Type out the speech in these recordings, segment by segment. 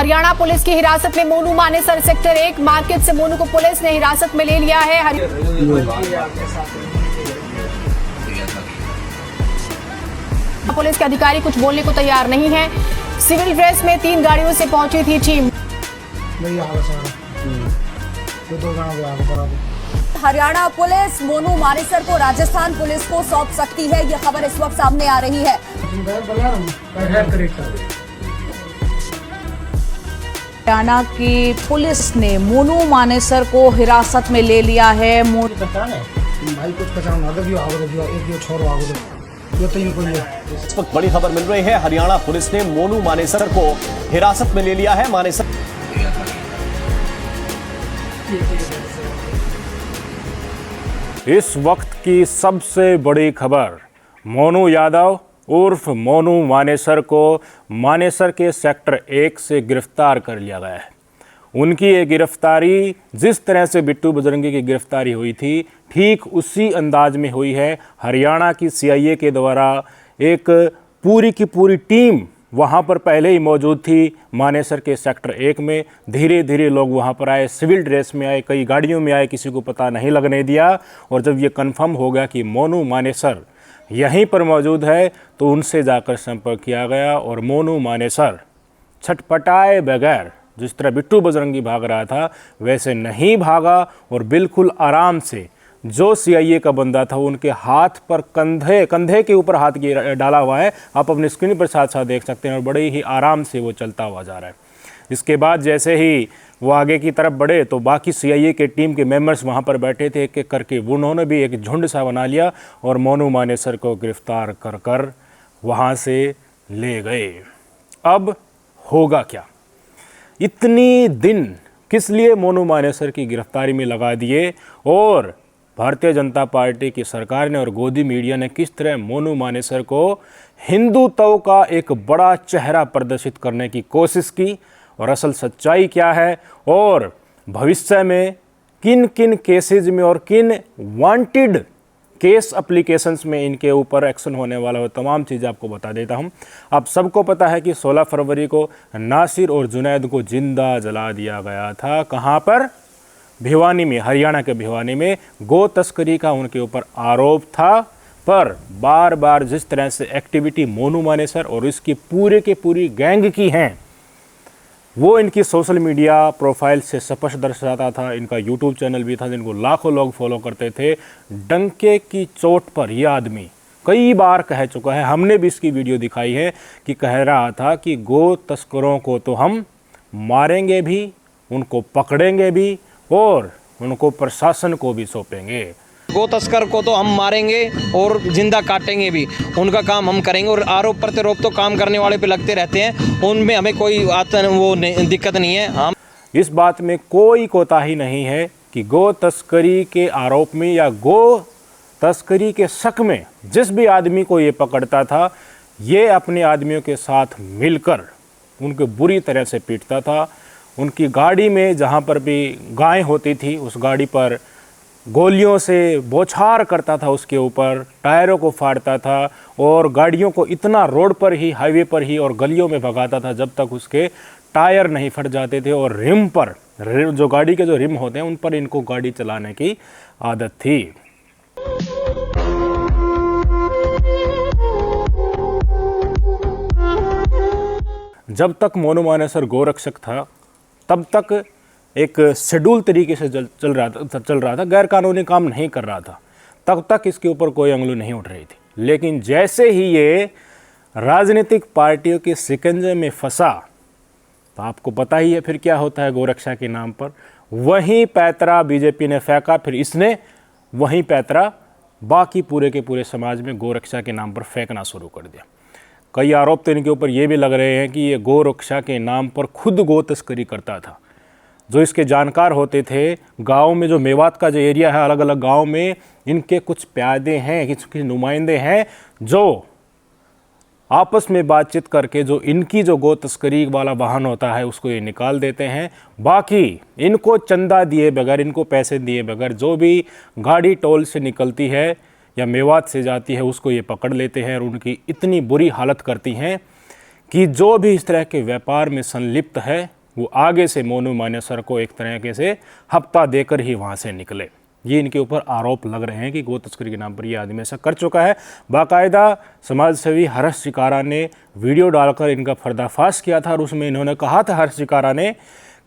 Haryana police की हिरासत में मोनू मानेसर। सेक्टर 1 मार्केट से मोनू को पुलिस ने हिरासत में ले लिया है। पुलिस के अधिकारी कुछ बोलने को तैयार नहीं है। सिविल ड्रेस में 3 गाड़ियों से पहुंची थी टीम। हरियाणा पुलिस मोनू मानेसर को राजस्थान पुलिस को सौंप सकती है, यह खबर इस वक्त सामने आ रही है। हरियाणा की पुलिस ने मोनू मानेसर को हिरासत में ले लिया है। इस वक्त बड़ी खबर मिल रही है, हरियाणा पुलिस ने मोनू मानेसर को हिरासत में ले लिया है। मानेसर इस वक्त की सबसे बड़ी खबर, मोनू यादव उर्फ मोनू मानेसर को मानेसर के सेक्टर 1 से गिरफ्तार कर लिया गया है। उनकी ये गिरफ्तारी जिस तरह से बिट्टू बजरंगी की गिरफ्तारी हुई थी, ठीक उसी अंदाज में हुई है। हरियाणा की सीआईए के द्वारा एक पूरी की पूरी टीम वहाँ पर पहले ही मौजूद थी। मानेसर के सेक्टर 1 में धीरे धीरे लोग वहाँ पर आए, सिविल ड्रेस में आए, कई गाड़ियों में आए, किसी को पता नहीं लगने दिया। और जब ये कंफर्म हो गया कि मोनू मानेसर यहीं पर मौजूद है, तो उनसे जाकर संपर्क किया गया और मोनू मानेसर छटपटाए बगैर, जिस तरह बिट्टू बजरंगी भाग रहा था वैसे नहीं भागा और बिल्कुल आराम से जो सीआईए का बंदा था उनके हाथ पर कंधे के ऊपर हाथ डाला हुआ है। आप अपनी स्क्रीन पर साथ साथ देख सकते हैं और बड़े ही आराम से वो चलता हुआ जा रहा है। इसके बाद जैसे ही वो आगे की तरफ बढ़े तो बाकी सीआईए के टीम के मेंबर्स वहाँ पर बैठे थे, एक एक करके उन्होंने भी एक झुंड सा बना लिया और मोनू मानेसर को गिरफ्तार कर वहाँ से ले गए। अब होगा क्या? इतनी दिन किस लिए मोनू मानेसर की गिरफ्तारी में लगा दिए और भारतीय जनता पार्टी की सरकार ने और गोदी मीडिया ने किस तरह मोनू मानेसर को हिंदुत्व का एक बड़ा चेहरा प्रदर्शित करने की कोशिश की और असल सच्चाई क्या है और भविष्य में किन किन केसेज में और किन वांटेड केस एप्लीकेशंस में इनके ऊपर एक्शन होने वाला हो, तमाम चीज़ें आपको बता देता हूं। आप सबको पता है कि 16 फरवरी को नासिर और जुनैद को जिंदा जला दिया गया था। कहां पर? भिवानी में, हरियाणा के भिवानी में गो तस्करी का उनके ऊपर आरोप था। पर बार बार जिस तरह से एक्टिविटी मोनू मानेसर और इसकी पूरे के पूरी गैंग की हैं, वो इनकी सोशल मीडिया प्रोफाइल से स्पष्ट दर्शाता था। इनका यूट्यूब चैनल भी था जिनको लाखों लोग फॉलो करते थे। डंके की चोट पर यह आदमी कई बार कह चुका है, हमने भी इसकी वीडियो दिखाई है, कि कह रहा था कि गो तस्करों को तो हम मारेंगे भी, उनको पकड़ेंगे भी और उनको प्रशासन को भी सौंपेंगे। गो तस्कर को तो हम मारेंगे और जिंदा काटेंगे भी, उनका काम हम करेंगे। और आरोप प्रत्यारोप तो काम करने वाले पे लगते रहते हैं, उनमें हमें कोई दिक्कत नहीं है। हम इस बात में कोई कोताही नहीं है कि गो तस्करी के आरोप में या गो तस्करी के शक में जिस भी आदमी को ये पकड़ता था, ये अपने आदमियों के साथ मिलकर उनको बुरी तरह से पीटता था। उनकी गाड़ी में जहाँ पर भी गाय होती थी उस गाड़ी पर गोलियों से बौछार करता था, उसके ऊपर टायरों को फाड़ता था और गाड़ियों को इतना रोड पर ही, हाईवे पर ही और गलियों में भगाता था जब तक उसके टायर नहीं फट जाते थे। और रिम पर, जो गाड़ी के जो रिम होते हैं उन पर इनको गाड़ी चलाने की आदत थी। जब तक मोनू मानेसर गोरक्षक था तब तक एक शेड्यूल तरीके से चल रहा था, गैर कानूनी काम नहीं कर रहा था, तब तक इसके ऊपर कोई अंगुली नहीं उठ रही थी। लेकिन जैसे ही ये राजनीतिक पार्टियों के शिकंजे में फंसा, तो आपको पता ही है फिर क्या होता है गोरक्षा के नाम पर। वहीं पैतरा बीजेपी ने फेंका, फिर इसने वहीं पैतरा बाकी पूरे के पूरे समाज में गोरक्षा के नाम पर फेंकना शुरू कर दिया। कई आरोप तो इनके ऊपर ये भी लग रहे हैं कि ये गोरक्षा के नाम पर खुद गो तस्करी करता था। जो इसके जानकार होते थे, गांव में जो मेवात का जो एरिया है, अलग अलग गांव में इनके कुछ प्यादे हैं, कुछ नुमाइंदे हैं जो आपस में बातचीत करके जो इनकी जो गो तस्करी वाला वाहन होता है उसको ये निकाल देते हैं। बाकी इनको चंदा दिए बगैर, इनको पैसे दिए बगैर जो भी गाड़ी टोल से निकलती है या मेवात से जाती है उसको ये पकड़ लेते हैं और उनकी इतनी बुरी हालत करती हैं कि जो भी इस तरह के व्यापार में संलिप्त है वो आगे से मोनू मानेसर को एक तरीके से हफ्ता देकर ही वहाँ से निकले। ये इनके ऊपर आरोप लग रहे हैं कि गो तस्करी के नाम पर ये आदमी ऐसा कर चुका है। बाकायदा समाजसेवी हर्ष चिकारा ने वीडियो डालकर इनका पर्दाफाश किया था और उसमें इन्होंने कहा था, हर्ष चिकारा ने,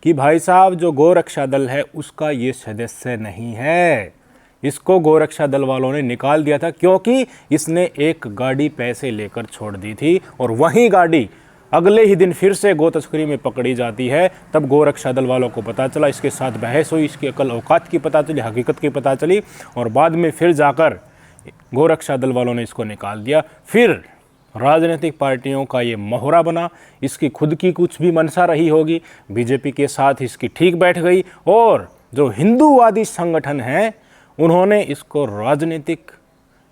कि भाई साहब जो गोरक्षा दल है उसका ये सदस्य नहीं है। इसको गोरक्षा दल वालों ने निकाल दिया था क्योंकि इसने एक गाड़ी पैसे लेकर छोड़ दी थी और वही गाड़ी अगले ही दिन फिर से गो तस्करी में पकड़ी जाती है। तब गोरक्षा दल वालों को पता चला, इसके साथ बहस हुई, इसकी अकल औकात की पता चली, हकीकत की पता चली और बाद में फिर जाकर गोरक्षा दल वालों ने इसको निकाल दिया। फिर राजनीतिक पार्टियों का ये मोहरा बना, इसकी खुद की कुछ भी मंशा रही होगी, बीजेपी के साथ इसकी ठीक बैठ गई और जो हिंदूवादी संगठन हैं उन्होंने इसको राजनीतिक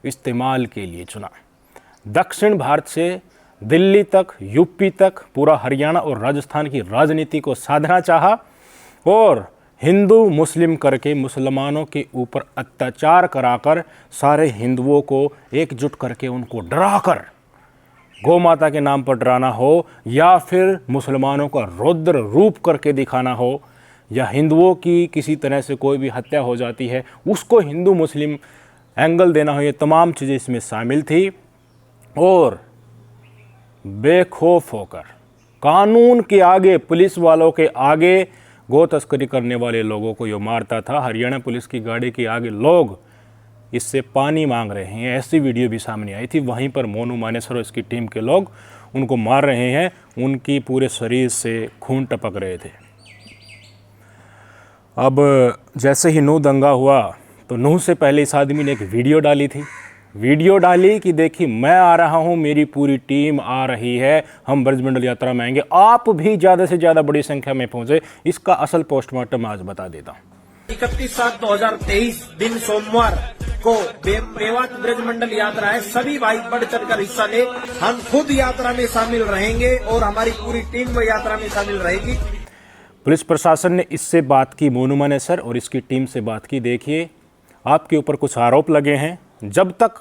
इस्तेमाल के लिए चुना। दक्षिण भारत से दिल्ली तक, यूपी तक, पूरा हरियाणा और राजस्थान की राजनीति को साधना चाहा और हिंदू मुस्लिम करके मुसलमानों के ऊपर अत्याचार कराकर सारे हिंदुओं को एकजुट करके उनको डराकर, गौ माता के नाम पर डराना हो या फिर मुसलमानों का रौद्र रूप करके दिखाना हो या हिंदुओं की किसी तरह से कोई भी हत्या हो जाती है उसको हिंदू मुस्लिम एंगल देना हो, ये तमाम चीज़ें इसमें शामिल थी। और बेखौफ होकर कानून के आगे, पुलिस वालों के आगे गो तस्करी करने वाले लोगों को ये मारता था। हरियाणा पुलिस की गाड़ी के आगे लोग इससे पानी मांग रहे हैं, ऐसी वीडियो भी सामने आई थी। वहीं पर मोनू मानेसर और इसकी टीम के लोग उनको मार रहे हैं, उनकी पूरे शरीर से खून टपक रहे थे। अब जैसे ही नूह दंगा हुआ तो नूह से पहले इस आदमी ने एक वीडियो डाली थी। वीडियो डाली कि देखिए मैं आ रहा हूं, मेरी पूरी टीम आ रही है, हम ब्रजमंडल यात्रा में आएंगे, आप भी ज़्यादा से ज़्यादा बड़ी संख्या में पहुंचे। इसका असल पोस्टमार्टम आज बता देता हूं। 31/7/2023 दिन सोमवार को मेवात ब्रजमंडल यात्रा है। सभी भाई बढ़ चढ़कर हिस्सा ले। हम खुद यात्रा में शामिल रहेंगे और हमारी पूरी टीम यात्रा में शामिल रहेगी। पुलिस प्रशासन ने इससे बात की, मोनू मानेसर और इसकी टीम से बात की। देखिए आपके ऊपर कुछ आरोप लगे हैं, जब तक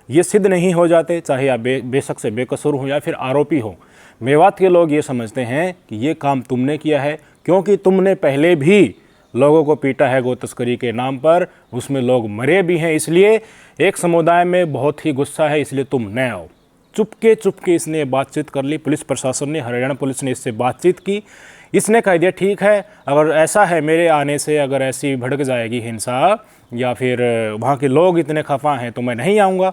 ये सिद्ध नहीं हो जाते, चाहे आप बेशक से बेकसूर हो या फिर आरोपी हो, मेवात के लोग ये समझते हैं कि ये काम तुमने किया है क्योंकि तुमने पहले भी लोगों को पीटा है गो तस्करी के नाम पर, उसमें लोग मरे भी हैं, इसलिए एक समुदाय में बहुत ही गुस्सा है, इसलिए तुम न आओ। चुपके इसने बातचीत कर ली। पुलिस प्रशासन ने, हरियाणा पुलिस ने इससे बातचीत की। इसने कह दिया ठीक है, अगर ऐसा है मेरे आने से अगर ऐसी भड़क जाएगी हिंसा या फिर वहाँ के लोग इतने खफा हैं तो मैं नहीं आऊँगा।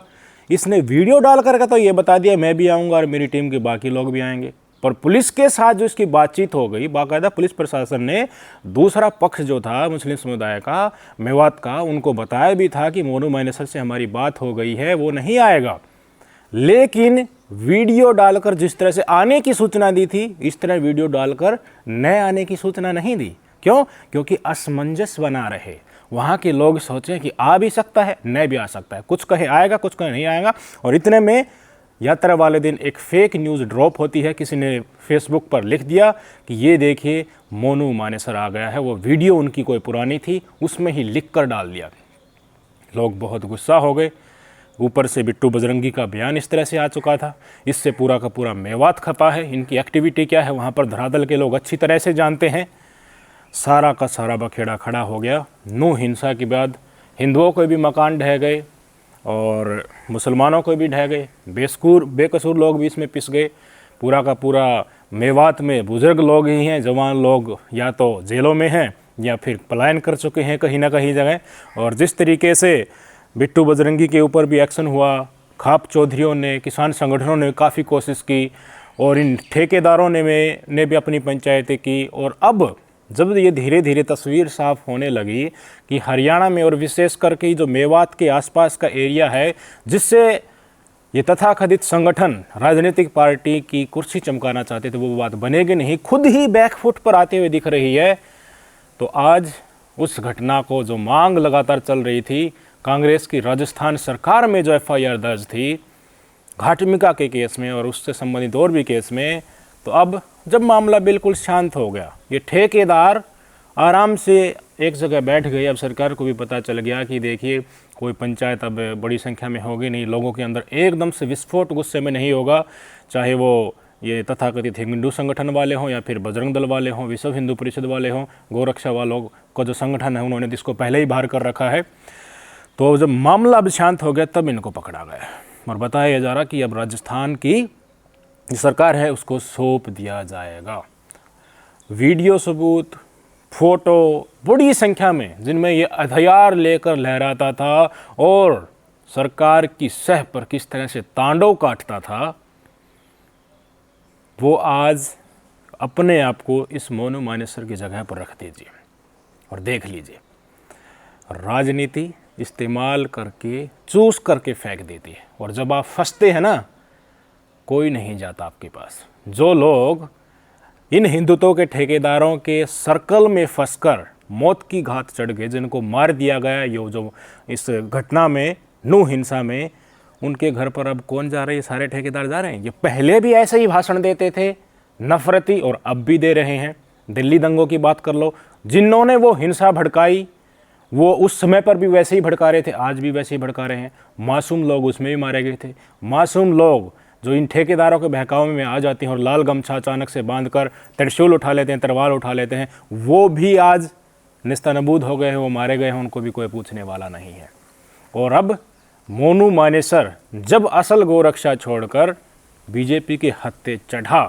इसने वीडियो डाल करके तो ये बता दिया मैं भी आऊँगा और मेरी टीम के बाकी लोग भी आएंगे। पर पुलिस के साथ जो इसकी बातचीत हो गई, बाकायदा पुलिस प्रशासन ने दूसरा पक्ष जो था मुस्लिम समुदाय का, मेवात का, उनको बताया भी था कि मोनू मानेसर से हमारी बात हो गई है, वो नहीं आएगा। लेकिन वीडियो डालकर जिस तरह से आने की सूचना दी थी, इस तरह वीडियो डालकर न आने की सूचना नहीं दी। क्यों? क्योंकि असमंजस बना रहे। वहाँ के लोग सोचें कि आ भी सकता है, न भी आ सकता है, कुछ कहे आएगा, कुछ कहे नहीं आएगा। और इतने में यात्रा वाले दिन एक फेक न्यूज़ ड्रॉप होती है। किसी ने फेसबुक पर लिख दिया कि ये देखिए मोनू मानेसर आ गया है। वो वीडियो उनकी कोई पुरानी थी, उसमें ही लिख कर डाल दिया। लोग बहुत गुस्सा हो गए। ऊपर से बिट्टू बजरंगी का बयान इस तरह से आ चुका था। इससे पूरा का पूरा मेवात खपा है। इनकी एक्टिविटी क्या है वहाँ पर धरातल के लोग अच्छी तरह से जानते हैं। सारा का सारा बखेड़ा खड़ा हो गया। नूह हिंसा के बाद हिंदुओं को भी मकान ढह गए और मुसलमानों को भी ढह गए। बेकसूर लोग भी इसमें पिस गए। पूरा का पूरा मेवात में बुजुर्ग लोग ही हैं, जवान लोग या तो जेलों में हैं या फिर पलायन कर चुके हैं कहीं ना कहीं जगह। और जिस तरीके से बिट्टू बजरंगी के ऊपर भी एक्शन हुआ, खाप चौधरियों ने, किसान संगठनों ने काफ़ी कोशिश की और इन ठेकेदारों ने भी अपनी पंचायतें की। और अब जब ये धीरे धीरे तस्वीर साफ होने लगी कि हरियाणा में और विशेष करके जो मेवात के आसपास का एरिया है, जिससे ये तथाकथित संगठन राजनीतिक पार्टी की कुर्सी चमकाना चाहते थे, वो बात बनेगी नहीं, खुद ही बैकफुट पर आते हुए दिख रही है। तो आज उस घटना को, जो मांग लगातार चल रही थी, कांग्रेस की राजस्थान सरकार में जो FIR दर्ज थी घाटमिका के केस में और उससे संबंधित और भी केस में, तो अब जब मामला बिल्कुल शांत हो गया, ये ठेकेदार आराम से एक जगह बैठ गए। अब सरकार को भी पता चल गया कि देखिए कोई पंचायत अब बड़ी संख्या में होगी नहीं, लोगों के अंदर एकदम से विस्फोट गुस्से में नहीं होगा, चाहे वो ये तथाकथित हिंदू संगठन वाले हों या फिर बजरंग दल वाले हों, विश्व हिंदू परिषद वाले हों, गोरक्षा वालों का जो संगठन है उन्होंने इसको पहले ही बाहर कर रखा है। तो जब मामला अब शांत हो गया तब इनको पकड़ा गया और बताया जा रहा कि अब राजस्थान की सरकार है उसको सौंप दिया जाएगा। वीडियो सबूत, फोटो बड़ी संख्या में जिनमें ये हथियार लेकर लहराता था और सरकार की सह पर किस तरह से तांडव काटता था, वो आज अपने आप को इस मोनू मानेसर की जगह पर रख दीजिए और देख लीजिए। राजनीति इस्तेमाल करके चूस करके फेंक देती है और जब आप फंसते हैं ना, कोई नहीं जाता आपके पास। जो लोग इन हिंदुत्व के ठेकेदारों के सर्कल में फंसकर मौत की घात चढ़ गए, जिनको मार दिया गया ये जो इस घटना में नू हिंसा में, उनके घर पर अब कौन जा रहा है? ये सारे ठेकेदार जा रहे हैं। ये पहले भी ऐसे ही भाषण देते थे नफरती और अब भी दे रहे हैं। दिल्ली दंगों की बात कर लो, जिन्होंने वो हिंसा भड़काई वो उस समय पर भी वैसे ही भड़का रहे थे, आज भी वैसे ही भड़का रहे हैं। मासूम लोग उसमें भी मारे गए थे। मासूम लोग जो इन ठेकेदारों के बहकावे में आ जाते हैं और लाल गमछा अचानक से बांधकर त्रिशूल उठा लेते हैं, तलवार उठा लेते हैं, वो भी आज निस्तानबूद हो गए हैं, वो मारे गए हैं, उनको भी कोई पूछने वाला नहीं है। और अब मोनू मानेसर जब असल गोरक्षा छोड़कर बीजेपी के हत्थे चढ़ा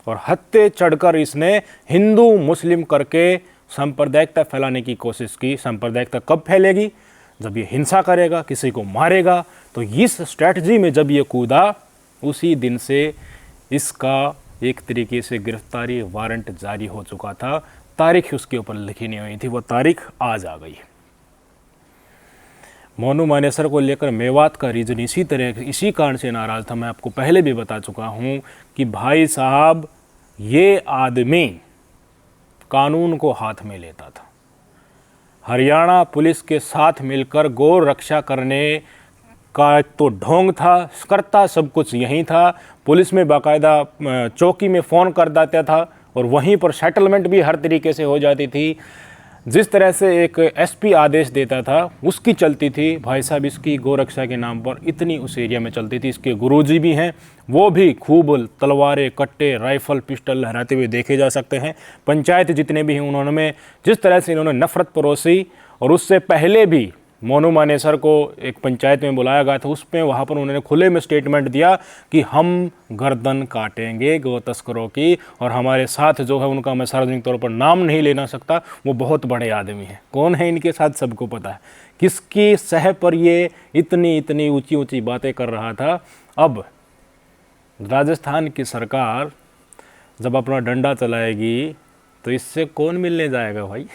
और हत्थे चढ़कर इसने हिंदू मुस्लिम करके सांप्रदायिकता फैलाने की कोशिश की। सांप्रदायिकता कब फैलेगी? जब ये हिंसा करेगा, किसी को मारेगा। तो इस स्ट्रैटेजी में जब ये कूदा, उसी दिन से इसका एक तरीके से गिरफ्तारी वारंट जारी हो चुका था। तारीख उसके ऊपर लिखी नहीं हुई थी, वो तारीख आज आ गई। मोनू मानेसर को लेकर मेवात का रीजन इसी कारण से नाराज़ था। मैं आपको पहले भी बता चुका हूँ कि भाई साहब, ये आदमी कानून को हाथ में लेता था। हरियाणा पुलिस के साथ मिलकर गौ रक्षा करने का तो ढोंग था, करता सब कुछ यही था। पुलिस में बाकायदा चौकी में फ़ोन कर देता था और वहीं पर सेटलमेंट भी हर तरीके से हो जाती थी। जिस तरह से एक एसपी आदेश देता था उसकी चलती थी। भाई साहब, इसकी गोरक्षा के नाम पर इतनी उस एरिया में चलती थी। इसके गुरुजी भी हैं, वो भी खूब तलवारें, कट्टे, राइफल, पिस्टल लहराते हुए देखे जा सकते हैं। पंचायत जितने भी हैं उन्होंने जिस तरह से इन्होंने नफरत परोसी, और उससे पहले भी मोनू मानेसर को एक पंचायत में बुलाया गया था, उसमें वहाँ पर उन्होंने खुले में स्टेटमेंट दिया कि हम गर्दन काटेंगे गौ तस्करों की, और हमारे साथ जो है उनका मैं सार्वजनिक तौर पर नाम नहीं लेना सकता, वो बहुत बड़े आदमी हैं। कौन है इनके साथ सबको पता है, किसकी सह पर ये इतनी ऊंची ऊंची बातें कर रहा था। अब राजस्थान की सरकार जब अपना डंडा चलाएगी तो इससे कौन मिलने जाएगा भाई?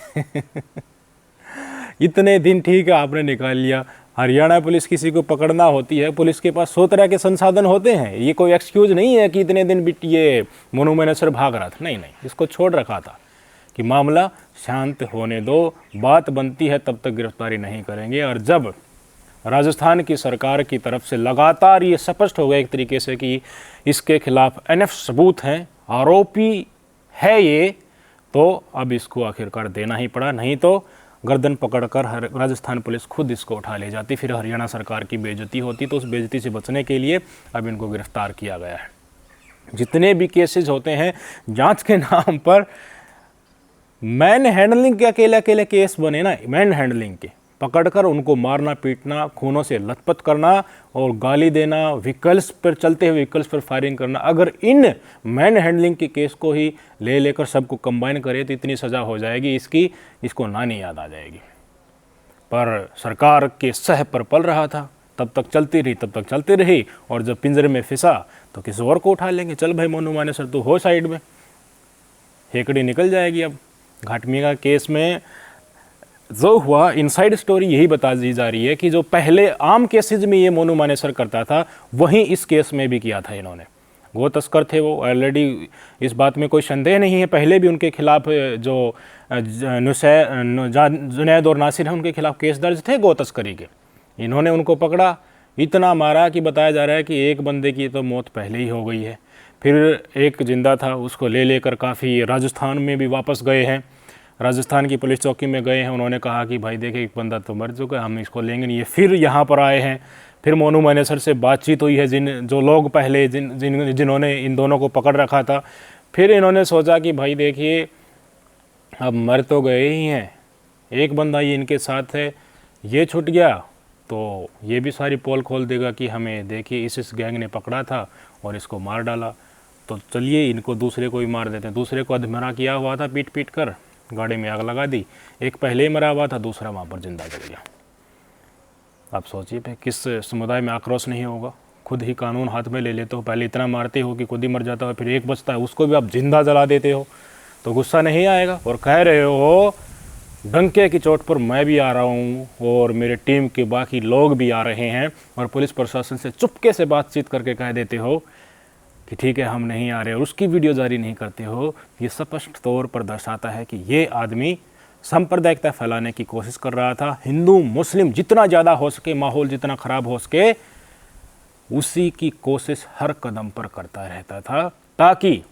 इतने दिन ठीक है आपने निकाल लिया। हरियाणा पुलिस किसी को पकड़ना होती है, पुलिस के पास 100 तरह के संसाधन होते हैं। ये कोई एक्सक्यूज़ नहीं है कि इतने दिन ये मोनू मानेसर भाग रहा था। नहीं, इसको छोड़ रखा था कि मामला शांत होने दो, बात बनती है तब तक गिरफ्तारी नहीं करेंगे। और जब राजस्थान की सरकार की तरफ से लगातार ये स्पष्ट हो गया एक तरीके से कि इसके खिलाफ एनएफ सबूत हैं, आरोपी है ये, तो अब इसको आखिरकार देना ही पड़ा। नहीं तो गर्दन पकड़कर राजस्थान पुलिस खुद इसको उठा ले जाती, फिर हरियाणा सरकार की बेइज्जती होती। तो उस बेइज्जती से बचने के लिए अब इनको गिरफ्तार किया गया है। जितने भी केसेस होते हैं जांच के नाम पर, मैन हैंडलिंग के अकेले केस बने ना, मैन हैंडलिंग के, पकड़कर उनको मारना, पीटना, खूनों से लथपथ करना और गाली देना, व्हीकल्स पर चलते हुए व्हीकल्स पर फायरिंग करना, अगर इन मैन हैंडलिंग के केस को ही लेकर सबको कंबाइन करें तो इतनी सज़ा हो जाएगी इसको नानी याद आ जाएगी। पर सरकार के सह पर पल रहा था, तब तक चलती रही और जब पिंजरे में फिसा तो किसी और को उठा लेंगे। चल भाई मोनू मानेसर तू हो साइड में, हेकड़ी निकल जाएगी। अब घाटमिया केस में जो हुआ, इनसाइड स्टोरी यही बता दी जा रही है कि जो पहले आम केसेज में ये मोनू मानेसर करता था, वहीं इस केस में भी किया था इन्होंने। गो तस्कर थे वो ऑलरेडी, इस बात में कोई संदेह नहीं है। पहले भी उनके खिलाफ जो जुनैद और नासिर हैं, उनके खिलाफ केस दर्ज थे गो तस्करी के। इन्होंने उनको पकड़ा, इतना मारा कि बताया जा रहा है कि एक बंदे की तो मौत पहले ही हो गई है। फिर एक जिंदा था, उसको लेकर काफ़ी राजस्थान में भी वापस गए हैं। राजस्थान की पुलिस चौकी में गए हैं, उन्होंने कहा कि भाई देखिए एक बंदा तो मर चुका है, हम इसको लेंगे नहीं। ये फिर यहाँ पर आए हैं, फिर मोनू मानेसर से बातचीत हुई है, जो लोग पहले जिन्होंने इन दोनों को पकड़ रखा था। फिर इन्होंने सोचा कि भाई देखिए अब मर तो गए ही हैं, एक बंदा ये इनके साथ है, ये छूट गया तो ये भी सारी पोल खोल देगा कि हमें देखिए इस गैंग ने पकड़ा था और इसको मार डाला, तो चलिए इनको दूसरे को ही मार देते हैं। दूसरे को अधमरा किया हुआ था, पीट पीट कर गाड़ी में आग लगा दी, एक पहले ही मरा हुआ था, दूसरा वहाँ पर जिंदा जल गया। आप सोचिए भाई किस समुदाय में आक्रोश नहीं होगा। खुद ही कानून हाथ में ले लेते हो, पहले इतना मारते हो कि खुद ही मर जाता है, फिर एक बचता है उसको भी आप जिंदा जला देते हो, तो गुस्सा नहीं आएगा। और कह रहे हो डंके की चोट पर मैं भी आ रहा हूँ और मेरे टीम के बाकी लोग भी आ रहे हैं, और पुलिस प्रशासन से चुपके से बातचीत करके कह देते हो कि ठीक है हम नहीं आ रहे, और उसकी वीडियो जारी नहीं करते हो। ये स्पष्ट तौर पर दर्शाता है कि ये आदमी सांप्रदायिकता फैलाने की कोशिश कर रहा था। हिंदू मुस्लिम जितना ज़्यादा हो सके, माहौल जितना ख़राब हो सके, उसी की कोशिश हर कदम पर करता रहता था, ताकि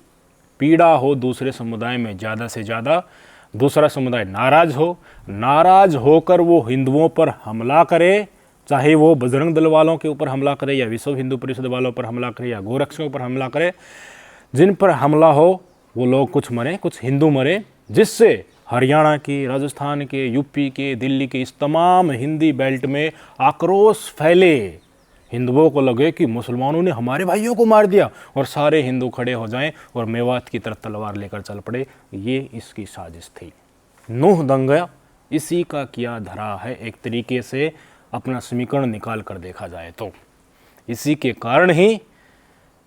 पीड़ा हो दूसरे समुदाय में ज़्यादा से ज़्यादा, दूसरा समुदाय नाराज़ हो, नाराज़ होकर वो हिंदुओं पर हमला करे, चाहे वो बजरंग दल वालों के ऊपर हमला करे या विश्व हिंदू परिषद वालों पर हमला करे या गोरक्षकों पर हमला करे। जिन पर हमला हो वो लोग कुछ मरे, कुछ हिंदू मरे, जिससे हरियाणा के, राजस्थान के, यूपी के, दिल्ली के इस तमाम हिंदी बेल्ट में आक्रोश फैले। हिंदुओं को लगे कि मुसलमानों ने हमारे भाइयों को मार दिया, और सारे हिंदू खड़े हो जाएं और मेवात की तरफ तलवार लेकर चल पड़े। ये इसकी साजिश थी। नूह दंगा इसी का किया धरा है, एक तरीके से अपना समीकरण निकाल कर देखा जाए तो। इसी के कारण ही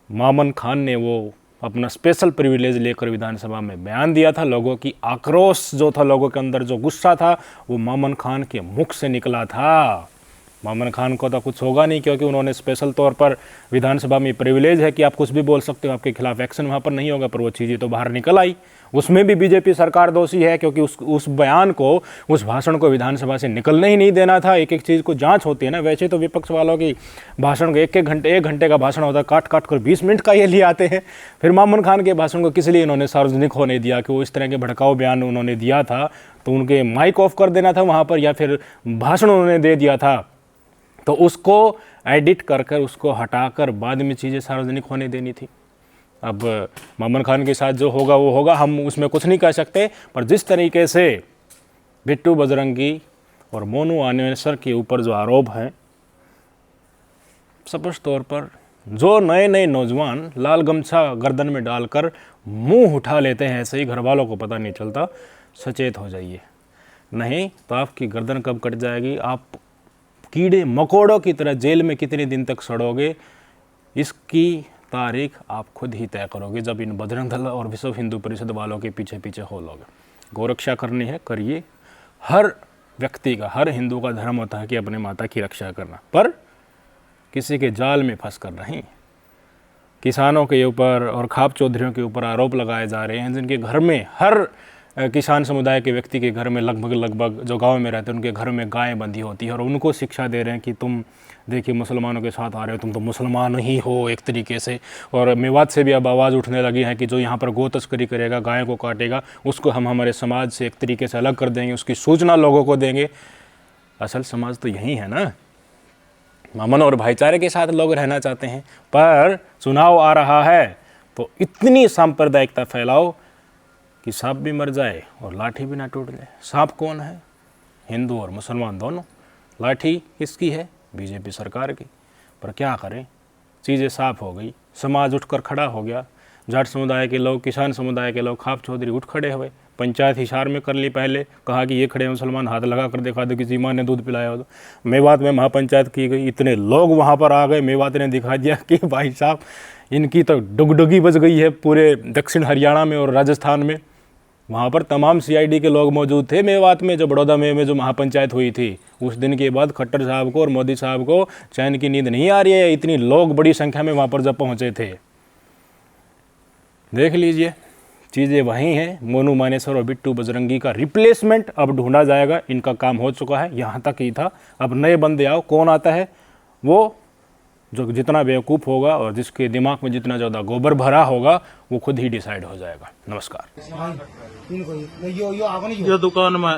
मामन खान ने वो अपना स्पेशल प्रिविलेज लेकर विधानसभा में बयान दिया था। लोगों की आक्रोश जो था, लोगों के अंदर जो गुस्सा था, वो मामन खान के मुख से निकला था। मामन खान को तो कुछ होगा नहीं, क्योंकि उन्होंने स्पेशल तौर पर विधानसभा में प्रिविलेज है कि आप कुछ भी बोल सकते हो, आपके खिलाफ एक्शन वहाँ पर नहीं होगा, पर वो चीज़ें तो बाहर निकल आई। उसमें भी बीजेपी सरकार दोषी है, क्योंकि उस बयान को, उस भाषण को विधानसभा से निकलने ही नहीं देना था। एक एक चीज़ को जांच होती है ना, वैसे तो विपक्ष वालों की भाषण को एक घंटे का भाषण होता है, काट काट कर 20 मिनट का ये ले आते हैं। फिर मामन खान के भाषण को किस लिए इन्होंने सार्वजनिक होने दिया कि वो इस तरह के भड़काऊ बयान उन्होंने दिया था, तो उनके माइक ऑफ कर देना था वहाँ पर, या फिर भाषण उन्होंने दे दिया था तो उसको एडिट कर कर, उसको हटाकर बाद में चीज़ें सार्वजनिक होने देनी थी। अब मामन खान के साथ जो होगा वो होगा, हम उसमें कुछ नहीं कह सकते। पर जिस तरीके से बिट्टू बजरंगी और मोनू मानेसर के ऊपर जो आरोप हैं, स्पष्ट तौर पर जो नए नए नौजवान लाल गमछा गर्दन में डालकर मुंह उठा लेते हैं, ऐसे ही घर वालों को पता नहीं चलता, सचेत हो जाइए, नहीं तो आपकी गर्दन कब कट जाएगी, आप कीड़े मकोड़ों की तरह जेल में कितने दिन तक सड़ोगे, इसकी तारीख आप खुद ही तय करोगे जब इन बजरंग दल और विश्व हिंदू परिषद वालों के पीछे पीछे हो लोगे। गोरक्षा करनी है, करिए। हर व्यक्ति का, हर हिंदू का धर्म होता है कि अपने माता की रक्षा करना, पर किसी के जाल में फंस कर नहीं। किसानों के ऊपर और खाप चौधरियों के ऊपर आरोप लगाए जा रहे हैं, जिनके घर में, हर किसान समुदाय के व्यक्ति के घर में लगभग जो गांव में रहते हैं उनके घर में गायें बंधी होती है, और उनको शिक्षा दे रहे हैं कि तुम देखिए मुसलमानों के साथ आ रहे हो, तुम तो मुसलमान ही हो एक तरीके से। और मेवात से भी अब आवाज़ उठने लगी है कि जो यहाँ पर गो तस्करी करेगा, गायों को काटेगा, उसको हम हमारे समाज से एक तरीके से अलग कर देंगे, उसकी सूचना लोगों को देंगे। असल समाज तो यही है ना, अमन और भाईचारे के साथ लोग रहना चाहते हैं। पर चुनाव आ रहा है तो इतनी सांप्रदायिकता फैलाओ कि सांप भी मर जाए और लाठी भी ना टूट जाए। सांप कौन है? हिंदू और मुसलमान दोनों। लाठी किसकी है? बीजेपी सरकार की। पर क्या करें, चीज़ें साफ हो गई, समाज उठकर खड़ा हो गया। जाट समुदाय के लोग, किसान समुदाय के लोग, खाप चौधरी उठ खड़े हुए। पंचायत हिसार में कर ली, पहले कहा कि ये खड़े मुसलमान, हाथ लगा कर दिखा दो किसी माँ ने दूध पिलाया हो तो। मेवात में महापंचायत की गई, इतने लोग वहाँ पर आ गए, मेवात ने दिखा दिया कि भाई साहब इनकी तो डुगडुगी बज गई है पूरे दक्षिण हरियाणा में और राजस्थान में। वहाँ पर तमाम सीआईडी के लोग मौजूद थे मेवात में, जो बड़ौदा में जो महापंचायत हुई थी। उस दिन के बाद खट्टर साहब को और मोदी साहब को चैन की नींद नहीं आ रही है, इतनी लोग बड़ी संख्या में वहाँ पर जब पहुँचे थे। देख लीजिए, चीज़ें वहीं हैं। मोनू मानेसर और बिट्टू बजरंगी का रिप्लेसमेंट अब ढूंढा जाएगा, इनका काम हो चुका है, यहाँ तक ही था। अब नए बंदे आओ, कौन आता है वो जो जितना बेवकूफ़ होगा और जिसके दिमाग में जितना ज़्यादा गोबर भरा होगा वो खुद ही डिसाइड हो जाएगा। नमस्कार। यो दुकान में